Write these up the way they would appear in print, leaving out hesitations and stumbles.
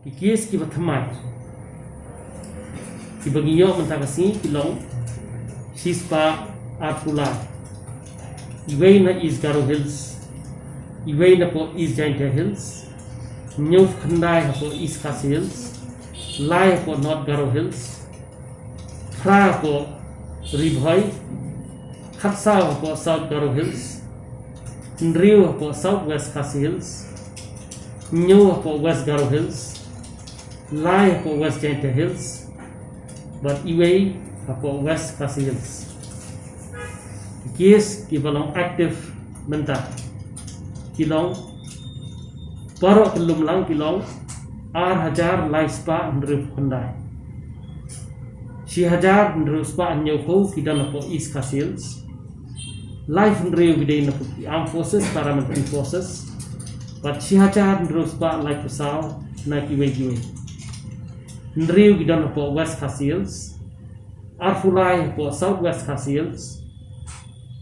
Ikis ki bathamai ki bagiyo mentagasi kilong sispa arpula iway na East Garo Hills iway na po East Giant Hills Nyuf Khandai po East Khasi Hills Lai po North Garo Hills Phra po Ribhoi Khatsa po South Garo Hills Nriu po Southwest Khasi Hills Nyu po West Garo Hills Lai po West Giant Hills but iway po West Khasi Hills Kis kibalong active menta kilong paro kelum lang kilong hajar lai spa ndruf khandai si hajar ndruf spa nyoko kidan po East Khasi Hills life ndreu gidei na armed forces paramilitary forces but si hajar ndruf spa like pesau na kiwe ndreu gidan po West Khasi Hills arfulai po Southwest Khasi Hills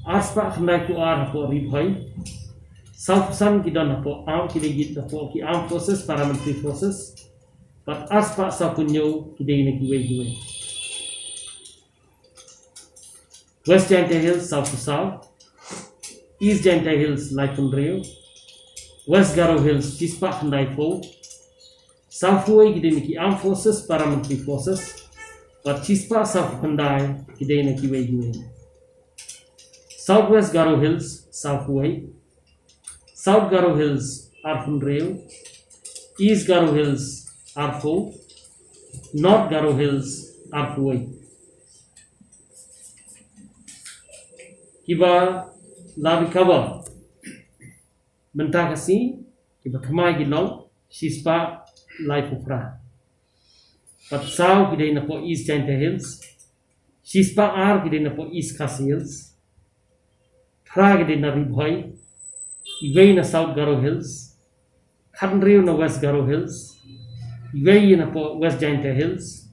Aspa khandai ku po Ribhoi South Sun kidan po armed kilegit po ki armed forces paramilitary forces but aspa sa kunyo kidei na kiwe West Giant Hills south to south East Giant Hills Laikun Rio West Garo Hills Chispa khandai po South Huay kidei na ki armed forces paramilitary forces but Chispa South khandai kidei na kiwe Southwest Garo Hills, South Huay, South Garo Hills, Arfun Rail, East Garo Hills, Arfo, North Garo Hills, Arfuay. Kiba labi kawa, mentah kasi, kiba kamay gilong, sispa lai pupra. Patsaw kidai na po East Giant Hills, sispa kidai na po East Khasi Hills, Phra din na Ribhoi, iway na South Garo Hills, Khandriu na West Garo Hills, iway na po West Giant Hills,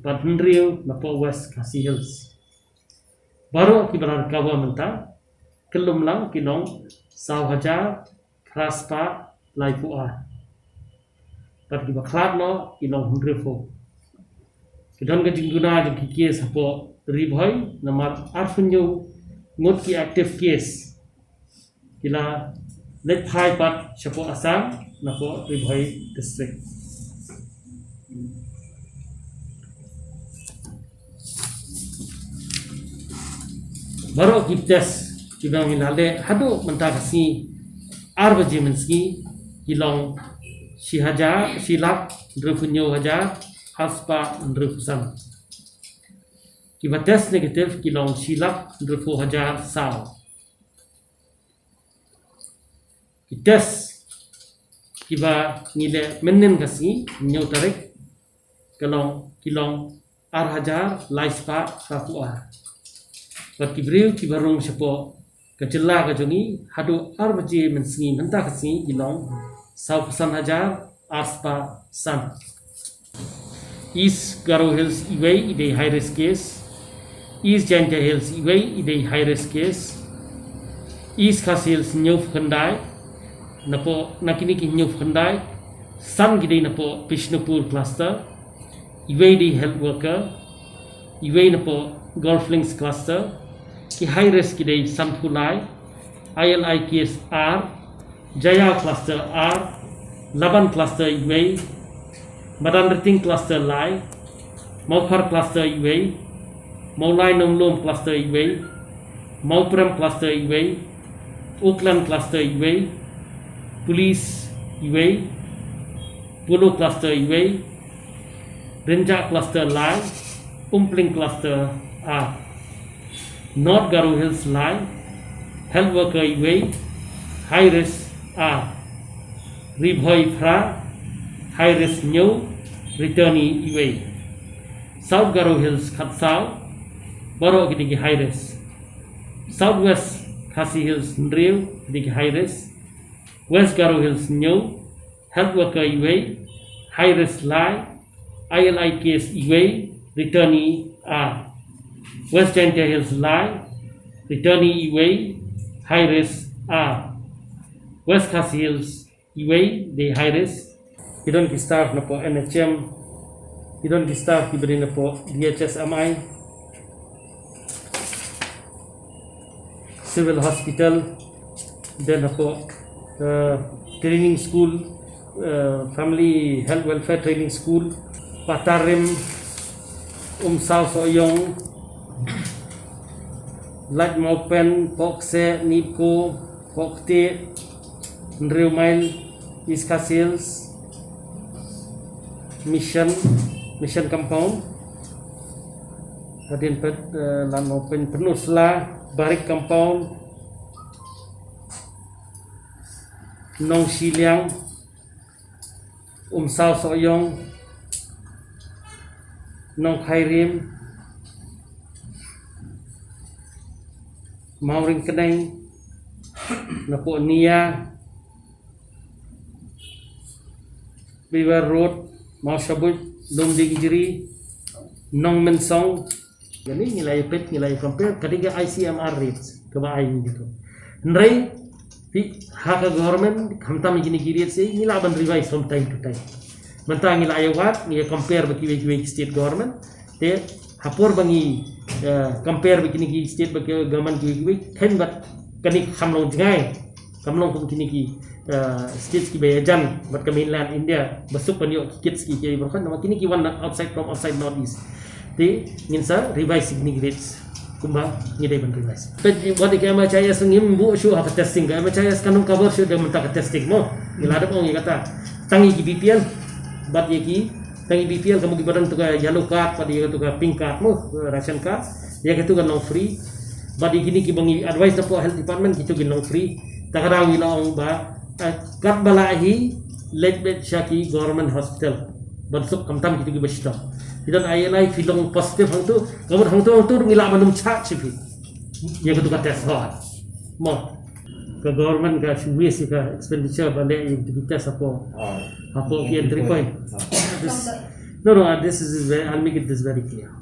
Patnriu na po West Khasi Hills. Baru kibaran kawa menta, kelum lang kinong Sau Hajar, Praspa, Laipua. Pat kibaklat no kinong Hundrifo. Kedon kajingguna jeng kikis po Ribhoi, namar arfunyo ngot ki active case kila let phai pat chapo Assam na po Ribhoi district baru kiptes kibang inale hadu menta kasi arbaji menski kilong si haja silap ndrufunyo haja haspa ndrufusam Kiba test negative kilong silap ndrufu hajar sao. Ki test kiba ngile menen kasi nyo tarik kilong hajar laispa rapua. Bat kibriu kibarung siapa kejela kajongi hadu arbaji mensengi mentah kasi kilong sao pesan hajar aspa san. East Garo Hills iway ide high risk case. East Giant Hills iway ide high risk case. East Khasi Hills Nyuf Khandai napo nakini ki Nyuf Khandai San gide napo Bishnupur cluster iway di health worker iway napo Golf Links cluster ki high risk gide Sampulai ILI case R Jaya cluster R Laban cluster iway Madan Riting cluster Lai Maupar cluster iway Maulai Nomlom cluster iway Mauprem cluster iway Oakland cluster iway Police iway Pulu cluster iway Renjak cluster Lai Umpling cluster R North Garo Hills Lai Health worker iway High risk R Ribhoi Phra High risk Nyo Returnee iway South Garo Hills Khatsao Baro kidigi high risk Southwest Khasi Hills Nriu kidigi high risk West Garo Hills Nyo Health worker iway High risk Lai ILI case iway Returnee R West Giant Hills Lai Returnee iway High risk R West Khasi Hills iway the high risk Hidon ki staff na po NHM, hidon ki staff ki beri na po DHSMI, Civil Hospital, then na po training school, Family Health Welfare Training School, Patarim, Sao Soyong, Light Maupen, Pokse, Nipko, Pokte, Nreumail, Iska Sales, Mission Compound, Hadin Pet, Light Maupen, Penusla, Barik Compound, Nong Shiliang, Sao Soyong, Nong Khairim, Mauring Keneng, Napo Nia, Beaver Road, Mau Shabut, Lumding Jiri, Nong Mensong. Jadi nilai PET, nilai compare ketiga ICMR rates kebahain gitu. Nrai haka government hamta mengini kiri sih nilai ban revise from time to time. Mentang nilai awat nilai compare bagi state government, te hapor bangi compare begini state bagi government ki kan bat kanik hamlong jengai kamlong kum kini ki states ki bayajan bat ke mainland India basuk panyo kids ki kiri berkan nama kini ki one outside from outside northeast te nginsa revise signi grades kumba ngidai ban revise but what the kama chaya sungim bu shu ha testing kama chaya kanung cover shu de mentak testing mo nilada ong kata tangi ki BPL bat ye ki tangi BPL kamu gibaran tuka yellow card pada ye tuka pink card mo ration card ya gitu kan no free badi gini ki bangi advice po health department gitu gin no free takara wi na ong ba kat balahi lek shaki government hospital bansuk kamtam gitu gi bashta idan ayelai filong positive hang tu kamu hang tu ngila manum cha chipi ya gitu ka test hot mo ke government ka waste ka expenditure bale yang test apo ki entry point no this is very, I'll make it this very clear.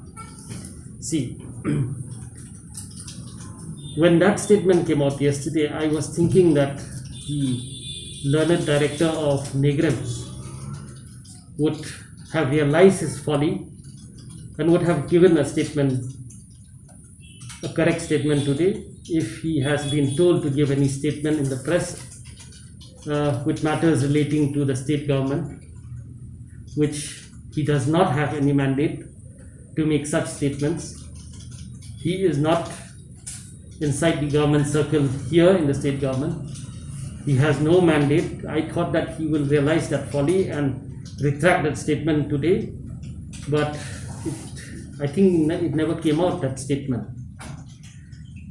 See, when that statement came out yesterday, I was thinking that the learned director of NEGREMS would have realized his folly and would have given a statement, a correct statement today, if he has been told to give any statement in the press with matters relating to the state government, which he does not have any mandate to make such statements. He is not inside the government circle here in the state government. He has no mandate. I thought that he will realize that folly and retract that statement today, but I think it never came out, that statement.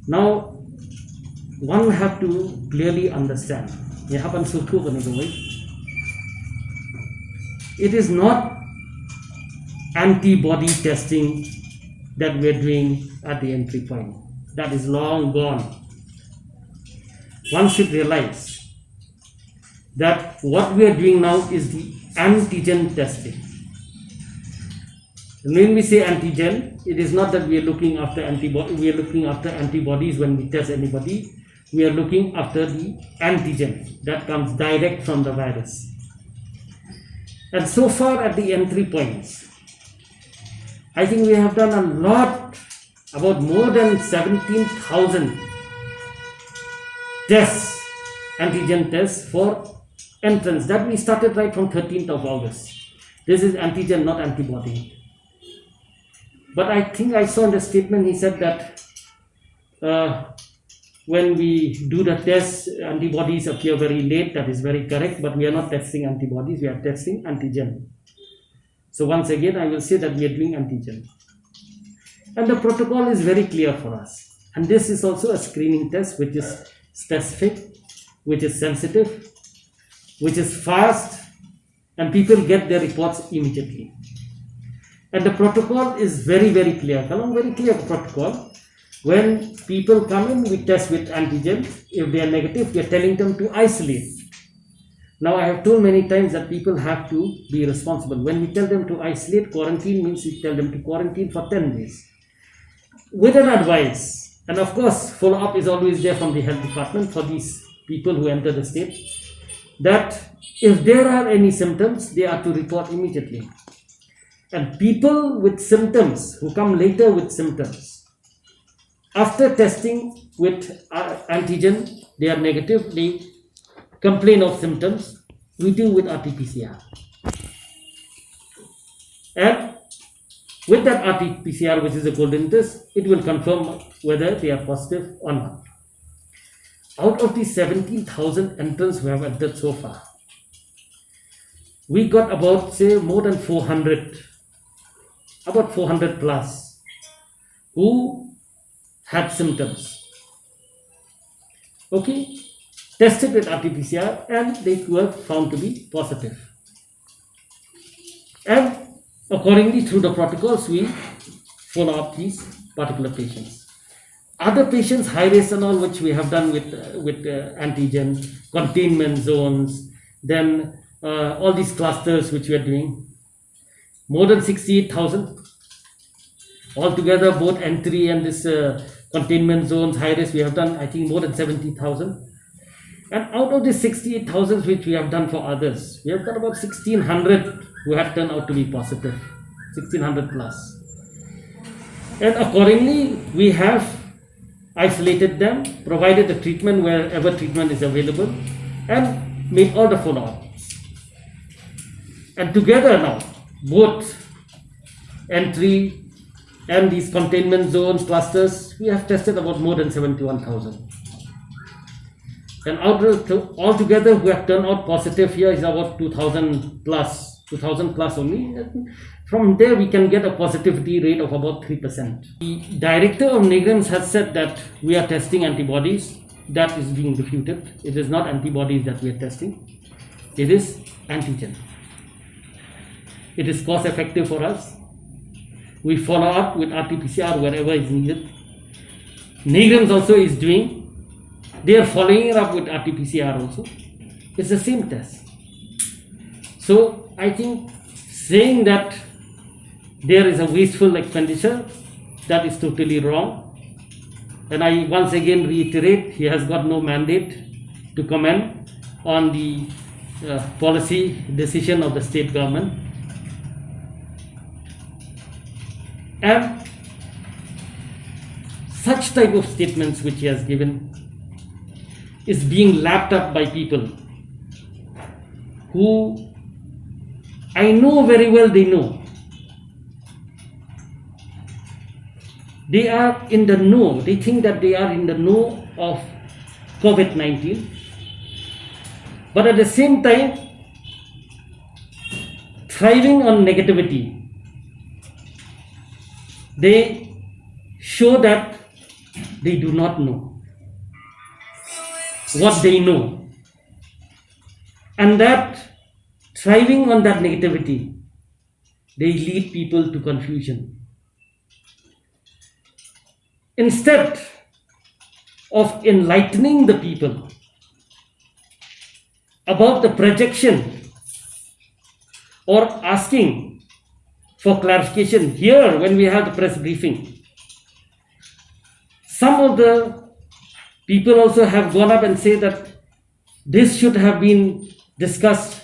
Now, one have to clearly understand. It is not antibody testing that we are doing at the entry point. That is long gone. One should realize that what we are doing now is the antigen testing. When we say antigen, it is not that we are looking after antibodies when we test anybody. We are looking after the antigen that comes direct from the virus. And so far at the entry points, I think we have done a lot, about more than 17,000 tests, antigen tests for entrance. That we started right from 13th of August. This is antigen, not antibody. But I think I saw in the statement he said that when we do the test, antibodies appear very late. That is very correct, but we are not testing antibodies, we are testing antigen. So once again, I will say that we are doing antigen. And the protocol is very clear for us. And this is also a screening test which is specific, which is sensitive, which is fast, and people get their reports immediately. And the protocol is very, very clear. Very clear protocol. When people come in, we test with antigen. If they are negative, we are telling them to isolate. Now, I have told many times that people have to be responsible. When we tell them to isolate, quarantine means we tell them to quarantine for 10 days. With an advice, and of course, follow-up is always there from the health department for these people who enter the state. that if there are any symptoms, they are to report immediately. And people with symptoms, who come later with symptoms, after testing with antigen, they are negative, they complain of symptoms, we do with RT-PCR. And with that RT-PCR, which is a golden test, it will confirm whether they are positive or not. Out of the 17,000 entrants who have entered so far, we got about, say, more than 400, about 400 plus, who had symptoms. Okay, tested with RT-PCR, and they were found to be positive. And accordingly, through the protocols, we follow up these particular patients. Other patients, high risk and all, which we have done with antigen, containment zones, then all these clusters which we are doing, more than 68,000. Altogether, both entry and this containment zones, high risk, we have done, I think, more than 70,000. And out of the 68,000 which we have done for others, we have got about 1,600 who have turned out to be positive, 1,600 plus. And accordingly, we have isolated them, provided the treatment wherever treatment is available, and made all the follow-ups. And together now, both entry and these containment zones, clusters, we have tested about more than 71,000. And altogether who have turned out positive here is about 2,000 plus only. From there we can get a positivity rate of about 3%. The director of NIGRIMS has said that we are testing antibodies. That is being refuted. It is not antibodies that we are testing. It is antigen. It is cost effective for us. We follow up with RT-PCR wherever is needed. NIGRIMS also is doing. They are following it up with RT-PCR also. It's the same test. So I think saying that there is a wasteful expenditure, that is totally wrong. And I once again reiterate, he has got no mandate to comment on the policy decision of the state government. And such type of statements which he has given is being lapped up by people who I know very well they know. They are in the know. They think that they are in the know of COVID-19. But at the same time, thriving on negativity. They show that they do not know what they know. And that thriving on that negativity, they lead people to confusion. Instead of enlightening the people about the projection or asking for clarification here when we have the press briefing, some of the people also have gone up and say that this should have been discussed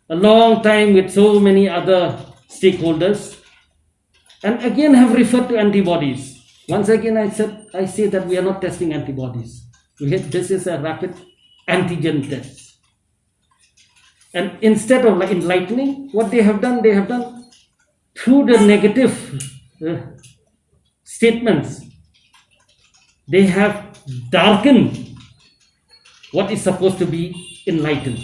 a long time with so many other stakeholders, and again have referred to antibodies. Once again I say that we are not testing antibodies. This is a rapid antigen test. And instead of enlightening, what they have done through the negative statements, they have darkened what is supposed to be enlightened.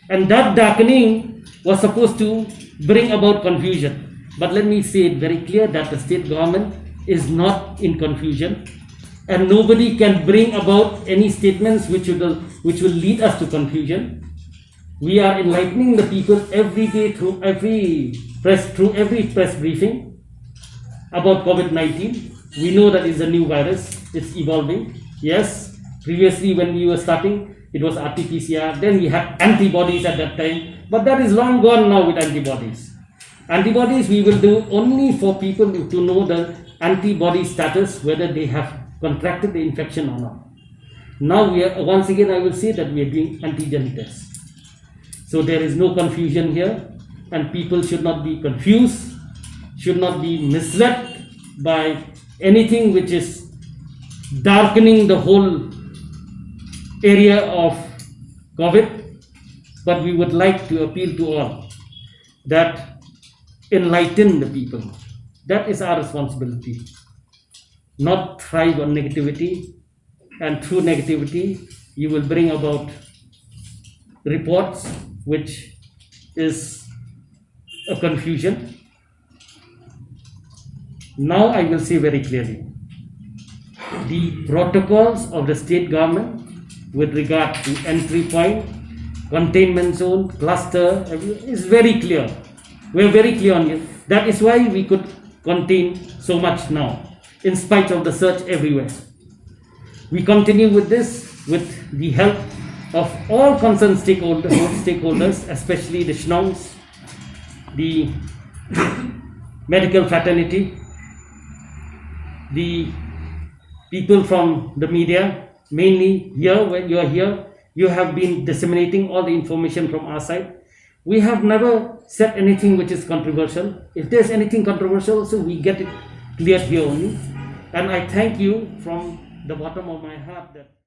And that darkening was supposed to bring about confusion. But let me say it very clear that the state government is not in confusion, and nobody can bring about any statements which will lead us to confusion. We are enlightening the people every day through every press briefing about COVID-19. We know that it's a new virus, it's evolving. Yes, previously when we were starting, it was RT-PCR, then we had antibodies at that time, but that is long gone now with antibodies. Antibodies we will do only for people to know the antibody status, whether they have contracted the infection or not. Now once again I will say that we are doing antigen tests. So there is no confusion here, and people should not be confused, should not be misled by anything which is darkening the whole area of COVID. But we would like to appeal to all that enlighten the people. That is our responsibility. Not thrive on negativity, and through negativity you will bring about reports which is a confusion. Now I will say very clearly, the protocols of the state government with regard to entry point, containment zone, cluster is very clear. We are very clear on it. That is why we could contain so much now, in spite of the search everywhere. We continue with this with the help of all concerned stakeholders, especially the SHNONGs, the medical fraternity, the people from the media, mainly here. When you are here, you have been disseminating all the information from our side. We have never said anything which is controversial. If there's anything controversial, so we get it cleared here only. And I thank you from the bottom of my heart that